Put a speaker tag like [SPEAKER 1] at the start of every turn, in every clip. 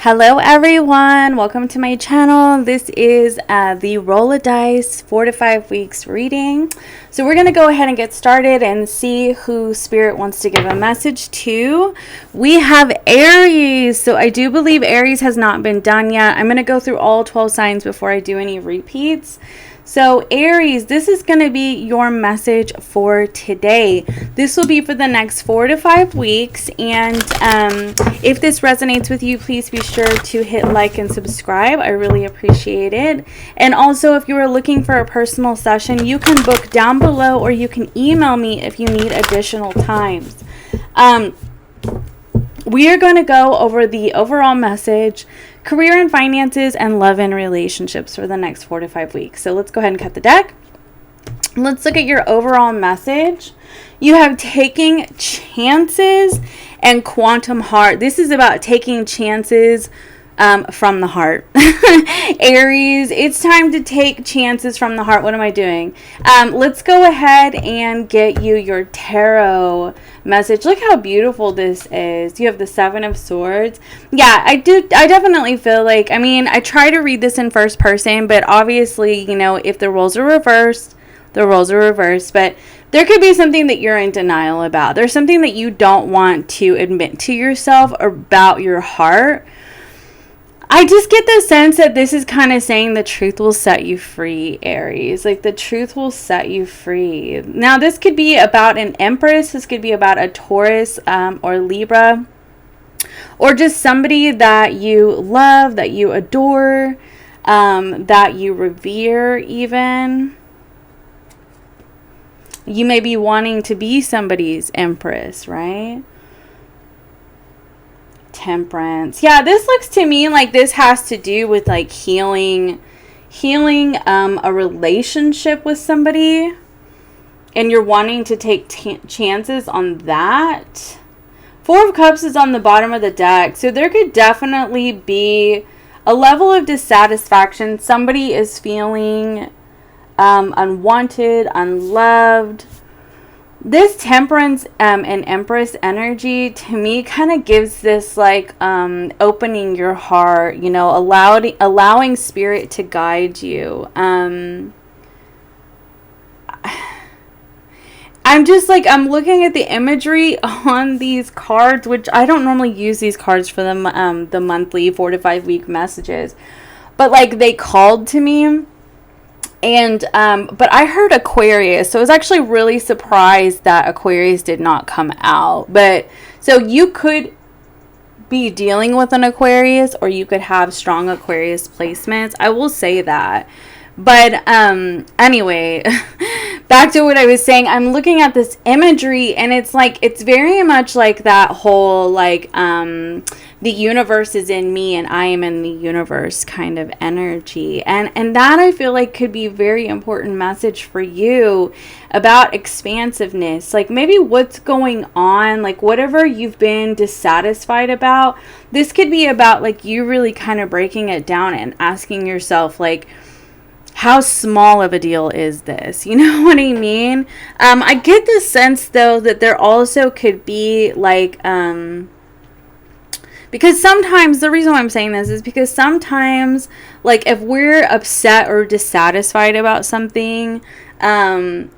[SPEAKER 1] Hello everyone, welcome to my channel. This is the roll of dice 4 to 5 weeks reading. So we're going to go ahead and get started and see who Spirit wants to give a message to. We have Aries. So I do believe Aries has not been done yet. I'm going to go through all 12 signs before I do any repeats. So Aries, this is going to be your message for today. This will be for the next 4 to 5 weeks. And if this resonates with you, please be sure to hit like and subscribe. I really appreciate it. And also, if you are looking for a personal session, you can book down below or you can email me if you need additional times. We are going to go over the overall message, career and finances, and love and relationships for the next 4 to 5 weeks. So let's go ahead and cut the deck. Let's look at your overall message. You have taking chances and quantum heart. This is about taking chances from the heart. Aries, it's time to take chances from the heart. What am I doing? Let's go ahead and get you your tarot message. Look how beautiful this is. You have the 7 of Swords. Yeah, I definitely feel like, I mean, I try to read this in first person, but obviously, you know, if the roles are reversed, the roles are reversed, but there could be something that you're in denial about. There's something that you don't want to admit to yourself about your heart. I just get the sense that this is kind of saying the truth will set you free, Aries. Like, the truth will set you free. Now, this could be about an Empress. This could be about a Taurus or Libra. Or just somebody that you love, that you adore, that you revere even. You may be wanting to be somebody's Empress, right? Temperance. Yeah, this looks to me like this has to do with like healing a relationship with somebody, and you're wanting to take chances on that. 4 of Cups is on the bottom of the deck, so there could definitely be a level of dissatisfaction. Somebody is feeling unwanted, unloved. This Temperance and Empress energy to me kind of gives this like opening your heart, you know, allowing Spirit to guide you. I'm just like, I'm looking at the imagery on these cards, which I don't normally use these cards for the monthly 4 to 5 week messages, but like they called to me. And, but I heard Aquarius, so I was actually really surprised that Aquarius did not come out. But, so you could be dealing with an Aquarius, or you could have strong Aquarius placements. I will say that. But, anyway, back to what I was saying. I'm looking at this imagery, and it's like, it's very much like that whole, like, the universe is in me and I am in the universe kind of energy. And that I feel like could be a very important message for you about expansiveness. Like maybe what's going on, like whatever you've been dissatisfied about, this could be about like you really kind of breaking it down and asking yourself like, how small of a deal is this? You know what I mean? I get the sense though that there also could be like, because sometimes, the reason why I'm saying this is because sometimes, like, if we're upset or dissatisfied about something,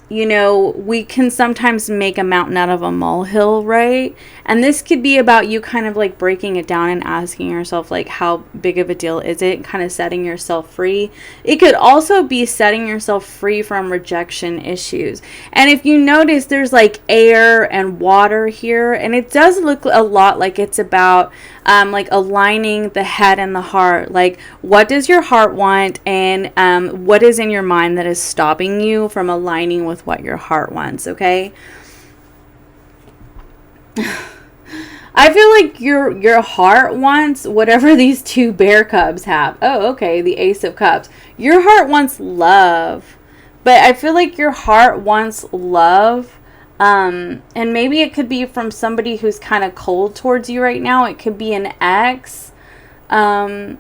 [SPEAKER 1] you know, we can sometimes make a mountain out of a molehill, right? And this could be about you kind of, like, breaking it down and asking yourself, like, how big of a deal is it? Kind of setting yourself free. It could also be setting yourself free from rejection issues. And if you notice, there's, like, air and water here, and it does look a lot like it's about like aligning the head and the heart. Like, what does your heart want, and what is in your mind that is stopping you from aligning with what your heart wants? Okay. I feel like your heart wants whatever these 2 bear cubs have. Oh, okay, the Ace of Cups. Your heart wants love, but I feel like your heart wants love. And maybe it could be from somebody who's kind of cold towards you right now. It could be an ex. I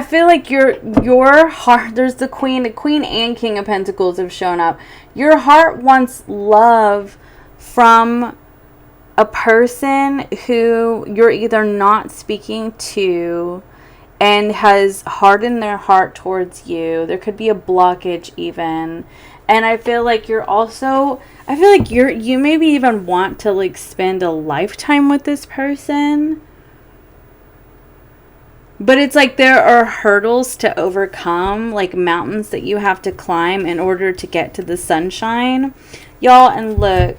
[SPEAKER 1] feel like your heart, there's the Queen and King of Pentacles have shown up. Your heart wants love from a person who you're either not speaking to and has hardened their heart towards you. There could be a blockage even. And I feel like you're also, I feel like you maybe even want to like spend a lifetime with this person. But it's like there are hurdles to overcome, like mountains that you have to climb in order to get to the sunshine. Y'all, and look,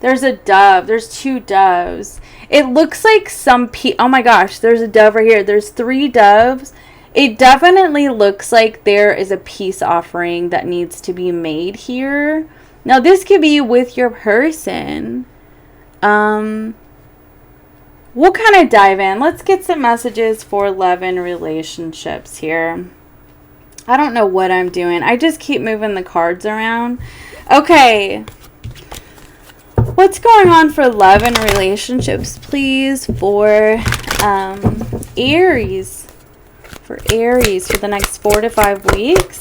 [SPEAKER 1] there's a dove. There's 2 doves. It looks like oh my gosh, there's a dove right here. There's 3 doves. It definitely looks like there is a peace offering that needs to be made here. Now, this could be with your person. We'll kind of dive in. Let's get some messages for love and relationships here. I don't know what I'm doing. I just keep moving the cards around. Okay. What's going on for love and relationships, please, for Aries? For Aries for the next 4 to 5 weeks.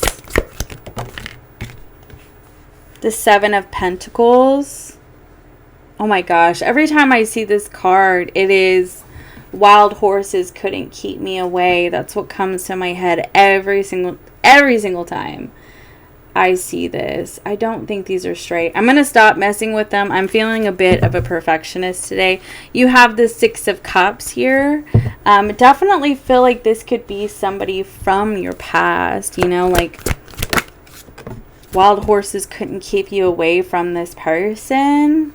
[SPEAKER 1] The 7 of Pentacles. Oh my gosh, every time I see this card, it is wild horses couldn't keep me away. That's what comes to my head every single time I see this. I don't think these are straight. I'm going to stop messing with them. I'm feeling a bit of a perfectionist today. You have the 6 of Cups here. Definitely feel like this could be somebody from your past, you know, like wild horses couldn't keep you away from this person.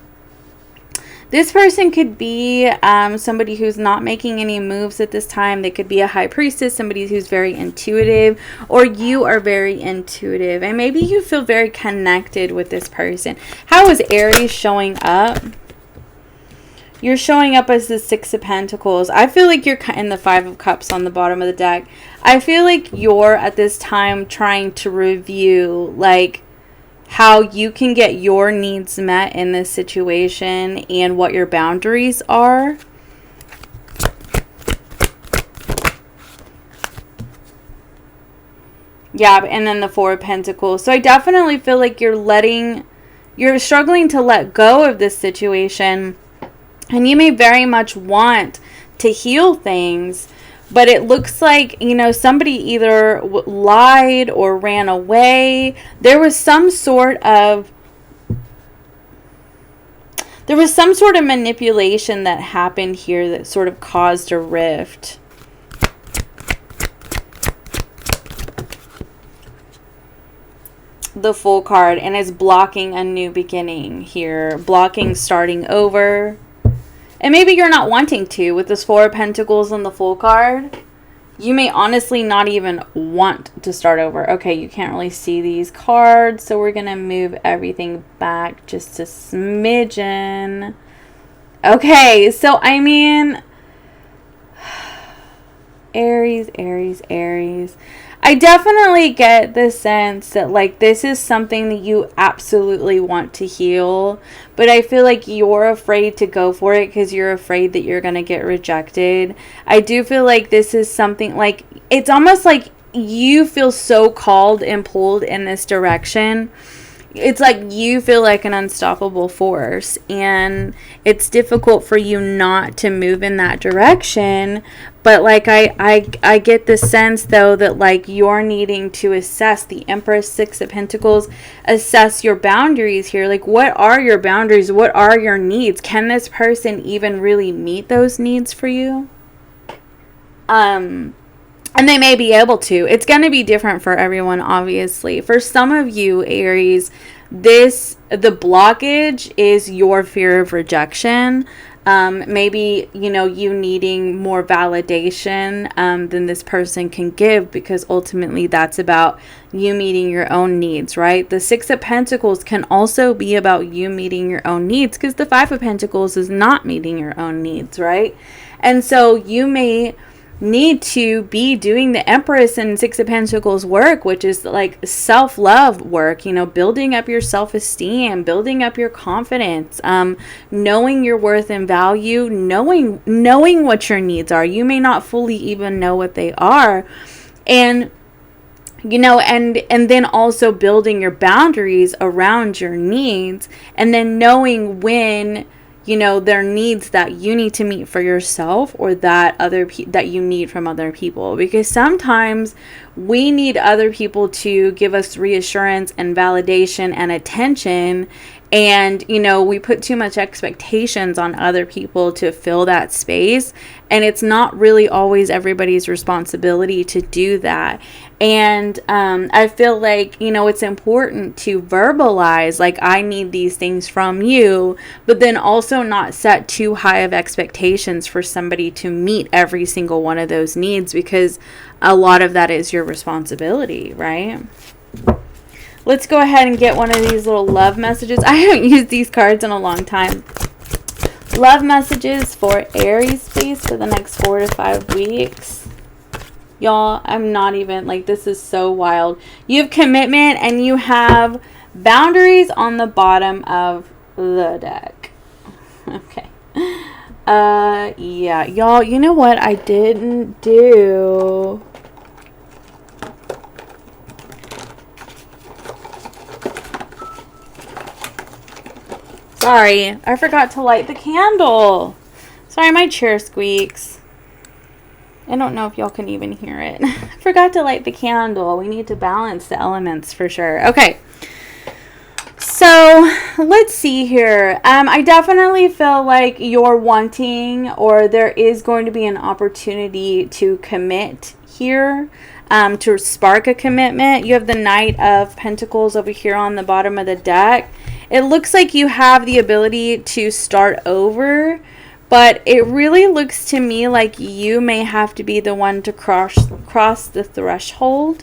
[SPEAKER 1] This person could be somebody who's not making any moves at this time. They could be a high priestess, somebody who's very intuitive, or you are very intuitive. And maybe you feel very connected with this person. How is Aries showing up? You're showing up as the 6 of Pentacles. I feel like you're in the 5 of Cups on the bottom of the deck. I feel like you're at this time trying to review, like, how you can get your needs met in this situation and what your boundaries are. Yeah, and then the 4 of Pentacles. So I definitely feel like you're struggling to let go of this situation, and you may very much want to heal things. But it looks like, you know, somebody either lied or ran away. There was some sort of manipulation that happened here that sort of caused a rift. The Fool card, and is blocking a new beginning here. Blocking starting over. And maybe you're not wanting to with this 4 of Pentacles and the Fool card. You may honestly not even want to start over. Okay, you can't really see these cards, so we're going to move everything back just a smidgen. Okay, so I mean, Aries, Aries, Aries. I definitely get the sense that, like, this is something that you absolutely want to heal. But I feel like you're afraid to go for it because you're afraid that you're going to get rejected. I do feel like this is something, like, it's almost like you feel so called and pulled in this direction. It's like you feel like an unstoppable force, and it's difficult for you not to move in that direction. But like I get the sense though that like you're needing to assess the Empress, 6 of Pentacles, assess your boundaries here. Like, what are your boundaries? What are your needs? Can this person even really meet those needs for you? And they may be able to. It's going to be different for everyone, obviously. For some of you, Aries, the blockage is your fear of rejection. Maybe, you know, you needing more validation than this person can give, because ultimately that's about you meeting your own needs, right? The 6 of Pentacles can also be about you meeting your own needs, because the 5 of Pentacles is not meeting your own needs, right? And so you may need to be doing the Empress and 6 of Pentacles work, which is like self-love work, you know, building up your self-esteem, building up your confidence, knowing your worth and value, knowing what your needs are. You may not fully even know what they are. And you know, and then also building your boundaries around your needs, and then knowing when you know, they're needs that you need to meet for yourself, or that that you need from other people. Because sometimes we need other people to give us reassurance and validation and attention, and you know, we put too much expectations on other people to fill that space, and it's not really always everybody's responsibility to do that. And I feel like, you know, it's important to verbalize, like, I need these things from you, but then also not set too high of expectations for somebody to meet every single one of those needs, because a lot of that is your responsibility, right? Let's go ahead and get one of these little love messages. I haven't used these cards in a long time. Love messages for Aries, please, for the next 4 to 5 weeks. Y'all, I'm not even, like, this is so wild. You have commitment and you have boundaries on the bottom of the deck. Okay. Yeah, y'all, you know what I didn't do? Sorry, I forgot to light the candle. Sorry, my chair squeaks. I don't know if y'all can even hear it. I forgot to light the candle. We need to balance the elements for sure. Okay. So, let's see here. I definitely feel like you're wanting, or there is going to be an opportunity to commit here, to spark a commitment. You have the Knight of Pentacles over here on the bottom of the deck. It looks like you have the ability to start over, but it really looks to me like you may have to be the one to cross the threshold.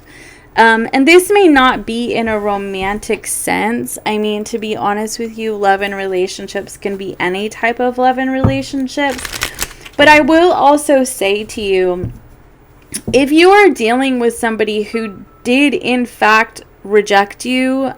[SPEAKER 1] And this may not be in a romantic sense. I mean, to be honest with you, love and relationships can be any type of love and relationships. But I will also say to you, if you are dealing with somebody who did in fact reject you,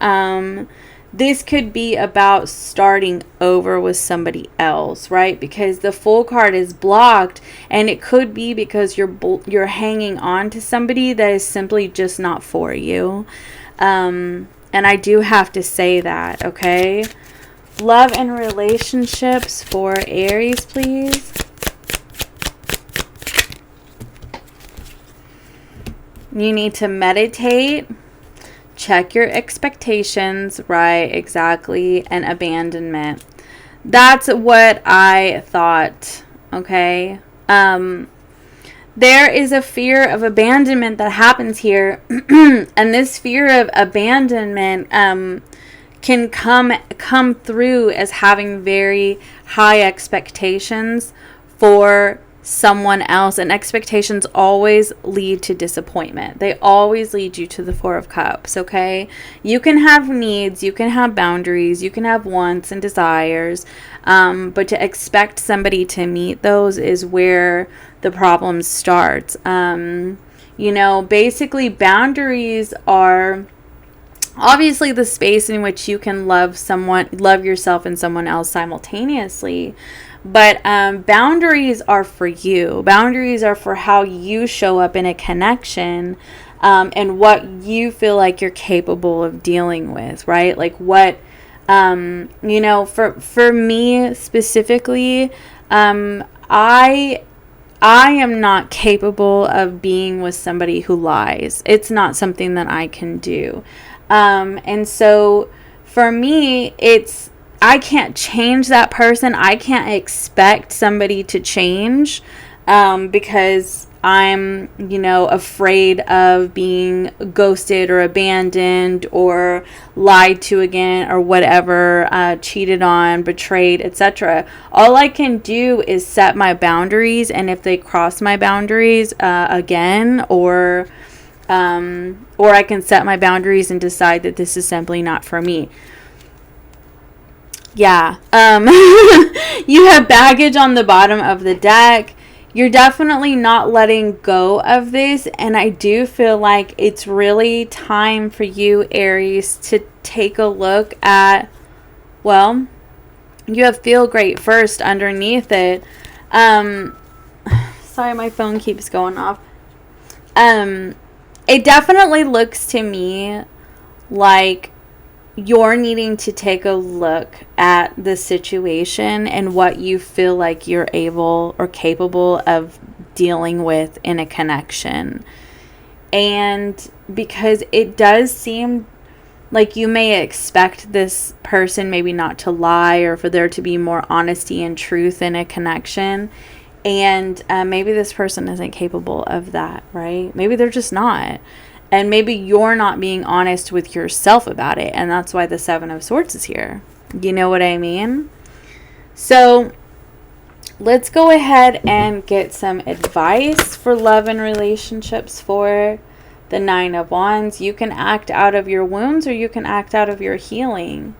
[SPEAKER 1] this could be about starting over with somebody else, right? Because the Fool card is blocked, and it could be because you're hanging on to somebody that is simply just not for you. And I do have to say that, okay? Love and relationships for Aries, please. You need to meditate. Check your expectations, right? Exactly. And abandonment. That's what I thought, okay? There is a fear of abandonment that happens here. And this fear of abandonment can come through as having very high expectations for someone else, and expectations always lead to disappointment. They always lead you to the Four of Cups, okay? You can have needs, you can have boundaries, you can have wants and desires, but to expect somebody to meet those is where the problem starts. You know, basically boundaries are obviously the space in which you can love yourself and someone else simultaneously. But boundaries are for you. Boundaries are for how you show up in a connection, and what you feel like you're capable of dealing with, right? Like what, you know, for me specifically, I am not capable of being with somebody who lies. It's not something that I can do. And so for me, I can't change that person. I can't expect somebody to change, because I'm, you know, afraid of being ghosted or abandoned or lied to again or whatever, cheated on, betrayed, etc. All I can do is set my boundaries, and if they cross my boundaries again, or I can set my boundaries and decide that this is simply not for me. Yeah. You have baggage on the bottom of the deck. You're definitely not letting go of this, and I do feel like it's really time for you, Aries, to take a look at, well, you have feel great first underneath it. Sorry, my phone keeps going off. It definitely looks to me like you're needing to take a look at the situation and what you feel like you're able or capable of dealing with in a connection. And because it does seem like you may expect this person maybe not to lie, or for there to be more honesty and truth in a connection. And maybe this person isn't capable of that, right? Maybe they're just not. And maybe you're not being honest with yourself about it. And that's why the Seven of Swords is here. You know what I mean? So let's go ahead and get some advice for love and relationships for the Nine of Wands. You can act out of your wounds, or you can act out of your healing.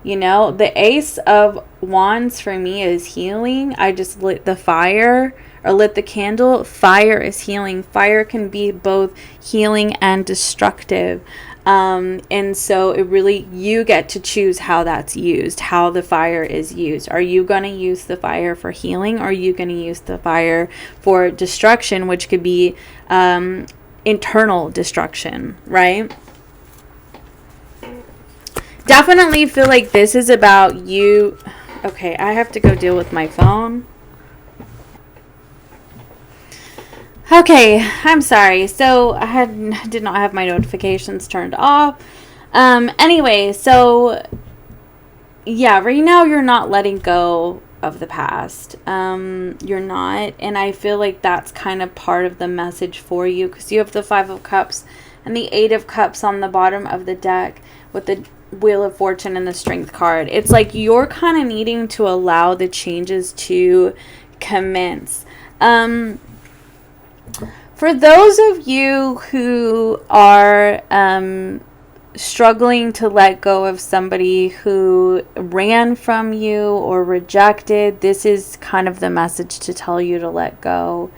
[SPEAKER 1] You know, the Ace of Wands for me is healing. I just lit the fire, or lit the candle. Fire is healing. Fire can be both healing and destructive. And so it really, you get to choose how that's used, how the fire is used. Are you going to use the fire for healing, or are you going to use the fire for destruction, which could be internal destruction, right? Definitely feel like this is about you. Okay, I have to go deal with my phone. Okay, I'm sorry. So I did not have my notifications turned off. Anyway, so yeah, right now you're not letting go of the past. You're not, and I feel like that's kind of part of the message for you, because you have the Five of Cups and the Eight of Cups on the bottom of the deck with the Wheel of Fortune and the Strength card. It's like you're kind of needing to allow the changes to commence. For those of you who are struggling to let go of somebody who ran from you or rejected, this is kind of the message to tell you to let go.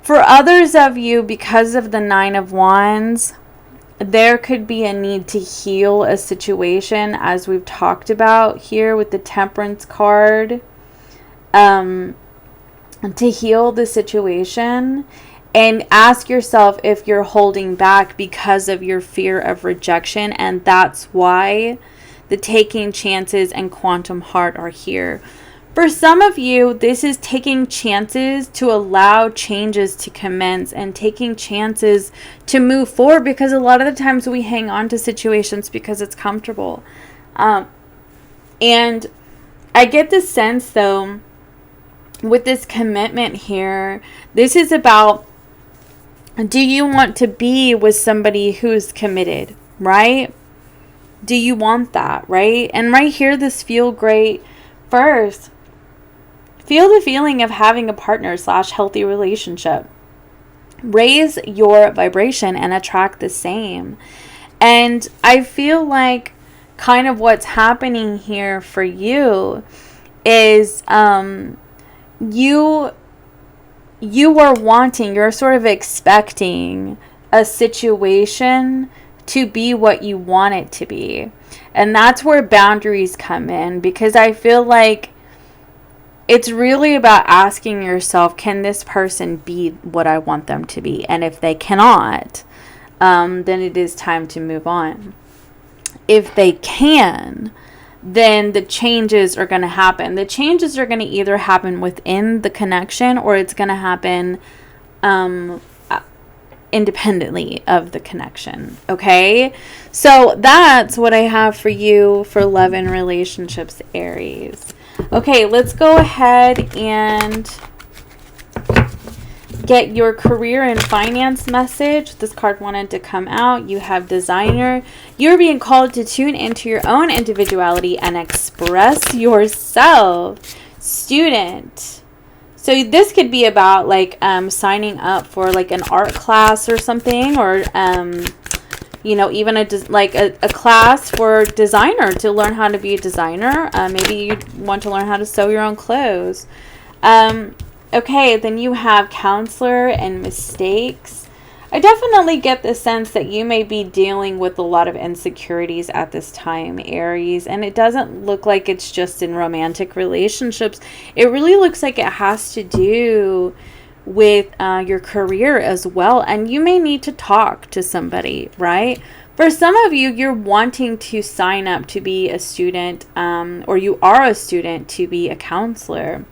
[SPEAKER 1] For others of you, because of the Nine of Wands, there could be a need to heal a situation, as we've talked about here with the Temperance card, to heal the situation. And ask yourself if you're holding back because of your fear of rejection, and that's why the Taking Chances and Quantum Heart are here. For some of you, this is taking chances to allow changes to commence and taking chances to move forward, because a lot of the times we hang on to situations because it's comfortable. And I get the sense, though, with this commitment here, this is about, do you want to be with somebody who's committed, right? Do you want that, right? And right here, this feel great first. Feel the feeling of having a partner / healthy relationship. Raise your vibration and attract the same. And I feel like kind of what's happening here for you is you are wanting, you're sort of expecting a situation to be what you want it to be. And that's where boundaries come in, because I feel like it's really about asking yourself, can this person be what I want them to be? And if they cannot, then it is time to move on. If they can, then the changes are going to happen. The changes are going to either happen within the connection, or it's going to happen independently of the connection. Okay? So that's what I have for you for love and relationships, Aries. Okay, let's go ahead and get your career and finance message. This card wanted to come out. You have Designer. You're being called to tune into your own individuality and express yourself. Student. So this could be about like signing up for like an art class or something, or even a class for designer, to learn how to be a designer. Maybe you want to learn how to sew your own clothes. Okay, then you have Counselor and Mistakes. I definitely get the sense that you may be dealing with a lot of insecurities at this time, Aries. And it doesn't look like it's just in romantic relationships. It really looks like it has to do with your career as well. And you may need to talk to somebody, right? For some of you, you're wanting to sign up to be a student, or you are a student to be a counselor.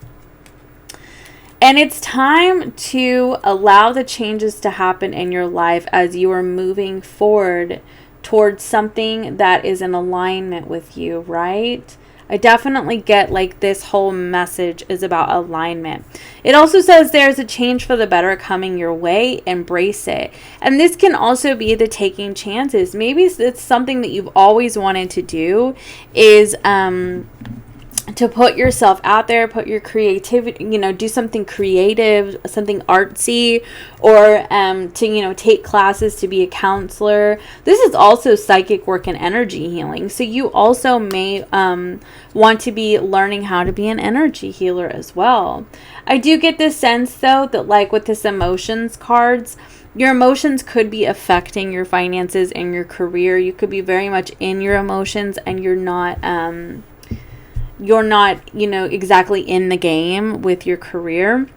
[SPEAKER 1] And it's time to allow the changes to happen in your life as you are moving forward towards something that is in alignment with you, right? I definitely get like this whole message is about alignment. It also says there's a change for the better coming your way. Embrace it. And this can also be the taking chances. Maybe it's something that you've always wanted to do, is to put yourself out there, put your creativity, do something creative, something artsy, or to, take classes to be a counselor. This is also psychic work and energy healing. So you also may want to be learning how to be an energy healer as well. I do get this sense, though, that like with this emotions cards, your emotions could be affecting your finances and your career. You could be very much in your emotions and you're not, exactly in the game with your career.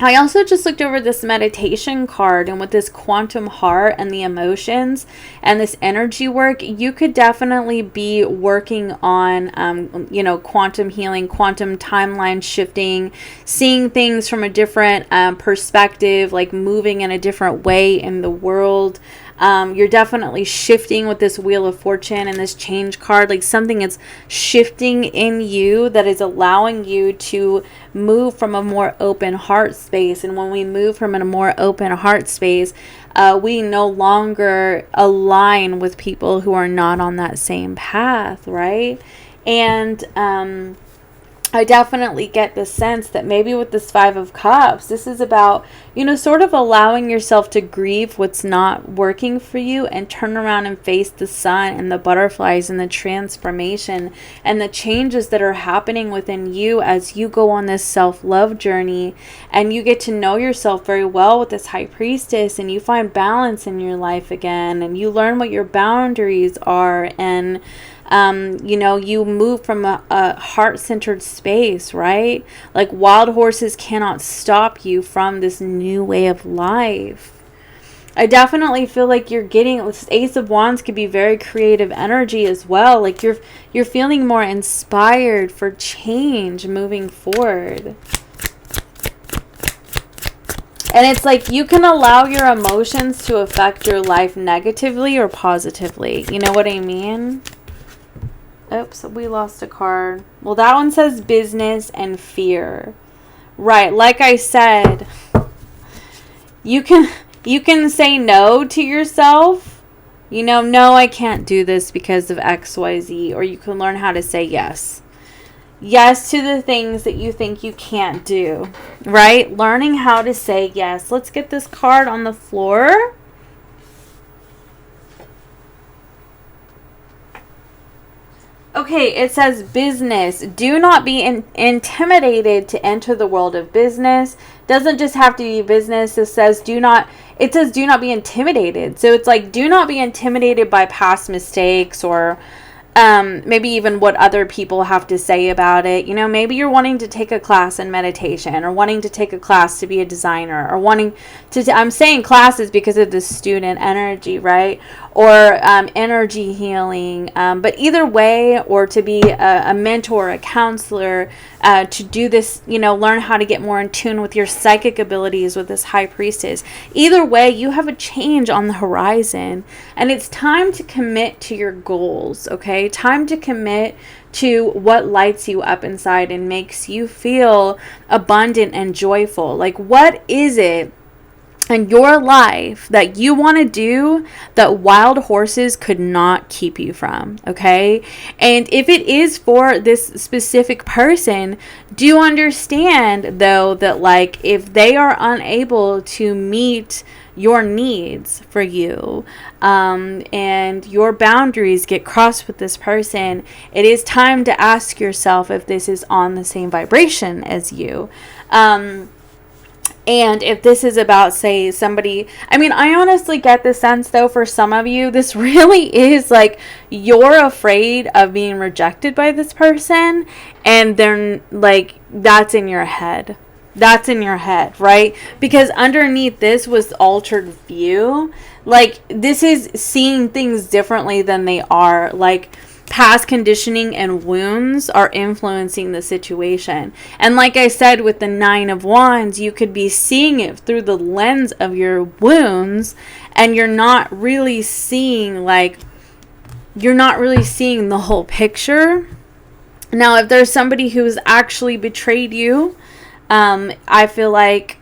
[SPEAKER 1] I also just looked over this meditation card, and with this quantum heart and the emotions and this energy work, you could definitely be working on, quantum healing, quantum timeline shifting, seeing things from a different perspective, like moving in a different way in the world. You're definitely shifting with this Wheel of Fortune and this change card, like something is shifting in you that is allowing you to move from a more open heart space. And when we move from a more open heart space, we no longer align with people who are not on that same path, right? And I definitely get the sense that maybe with this Five of Cups, this is about, sort of allowing yourself to grieve what's not working for you and turn around and face the sun and the butterflies and the transformation and the changes that are happening within you as you go on this self-love journey and you get to know yourself very well with this High Priestess, and you find balance in your life again, and you learn what your boundaries are, and you move from a heart-centered space, right? Like wild horses cannot stop you from this new way of life. I definitely feel like you're getting, this Ace of Wands could be very creative energy as well. Like you're feeling more inspired for change moving forward. And it's like you can allow your emotions to affect your life negatively or positively. You know what I mean? Oops, we lost a card. Well, that one says business and fear. Right, like I said, you can say no to yourself. No, I can't do this because of XYZ. Or you can learn how to say yes. Yes to the things that you think you can't do. Right? Learning how to say yes. Let's get this card on the floor. Okay, it says business. Do not be intimidated to enter the world of business. Doesn't just have to be business. It says do not be intimidated. So it's like do not be intimidated by past mistakes or maybe even what other people have to say about it. Maybe you're wanting to take a class in meditation or wanting to take a class to be a designer or wanting to, I'm saying classes because of the student energy, right? Or energy healing. But either way, or to be a mentor, a counselor, to do this, learn how to get more in tune with your psychic abilities with this High Priestess. Either way, you have a change on the horizon. And it's time to commit to your goals, okay? Time to commit to what lights you up inside and makes you feel abundant and joyful. Like, what is it in your life that you want to do that wild horses could not keep you from, okay? And if it is for this specific person, do understand, though, that like if they are unable to meet your needs for you and your boundaries get crossed with this person, it is time to ask yourself if this is on the same vibration as you. And if this is about, say, somebody, I honestly get the sense, though, for some of you, this really is like you're afraid of being rejected by this person, and they're like, that's in your head. That's in your head, right? Because underneath this was altered view. Like, this is seeing things differently than they are. Like, past conditioning and wounds are influencing the situation. And like I said, with the 9 of Wands, you could be seeing it through the lens of your wounds, and you're not really seeing, like, you're not really seeing the whole picture. Now, if there's somebody who's actually betrayed you, I feel like,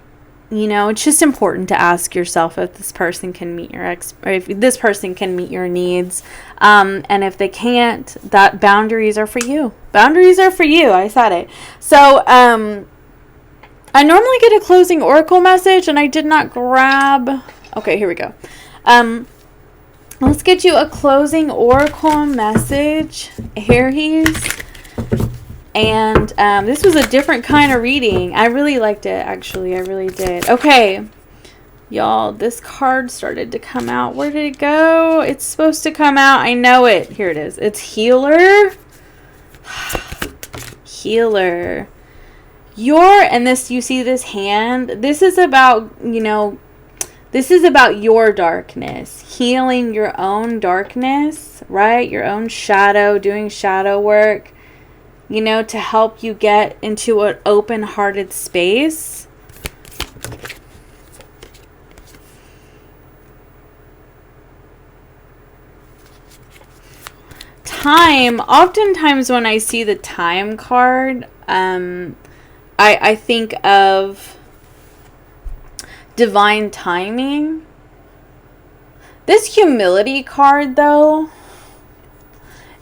[SPEAKER 1] you know, it's just important to ask yourself if this person can meet your or if this person can meet your needs. And if they can't, that boundaries are for you. Boundaries are for you. I said it. So, I normally get a closing oracle message, and I did not grab. Okay, here we go. Let's get you a closing oracle message, Aries. And this was a different kind of reading. I really liked it, actually. I really did. Okay. Y'all, this card started to come out. Where did it go? It's supposed to come out. I know it. Here it is. It's Healer. Healer. And this, you see this hand? This is about, you know, this is about your darkness. Healing your own darkness, right? Your own shadow, doing shadow work. You know, to help you get into an open-hearted space. Time. Oftentimes when I see the time card, I think of divine timing. This humility card, though,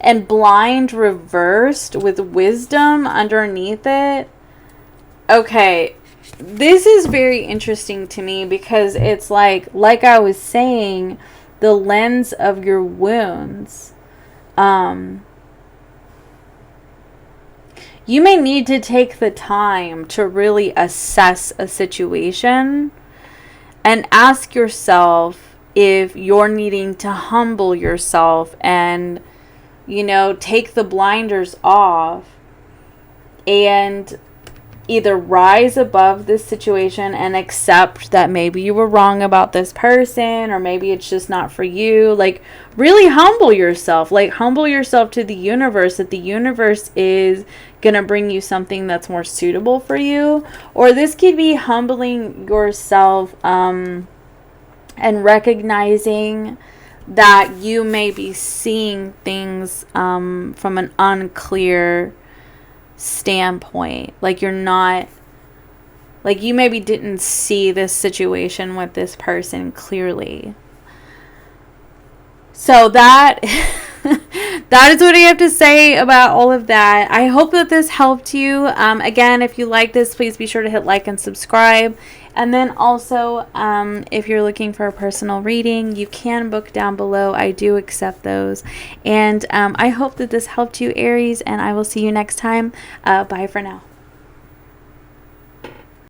[SPEAKER 1] and blind reversed with wisdom underneath it. Okay, this is very interesting to me because it's like I was saying, the lens of your wounds. You may need to take the time to really assess a situation and ask yourself if you're needing to humble yourself and, you know, take the blinders off and either rise above this situation and accept that maybe you were wrong about this person, or maybe it's just not for you. Like, really humble yourself. Like, humble yourself to the universe, that the universe is gonna bring you something that's more suitable for you. Or this could be humbling yourself and recognizing that you may be seeing things from an unclear standpoint. Like, you're not, like, you maybe didn't see this situation with this person clearly. So that that is what I have to say about all of that. I hope that this helped you. Again, if you like this, please be sure to hit like and subscribe. And then also, if you're looking for a personal reading, you can book down below. I do accept those. And I hope that this helped you, Aries, and I will see you next time. Bye for now.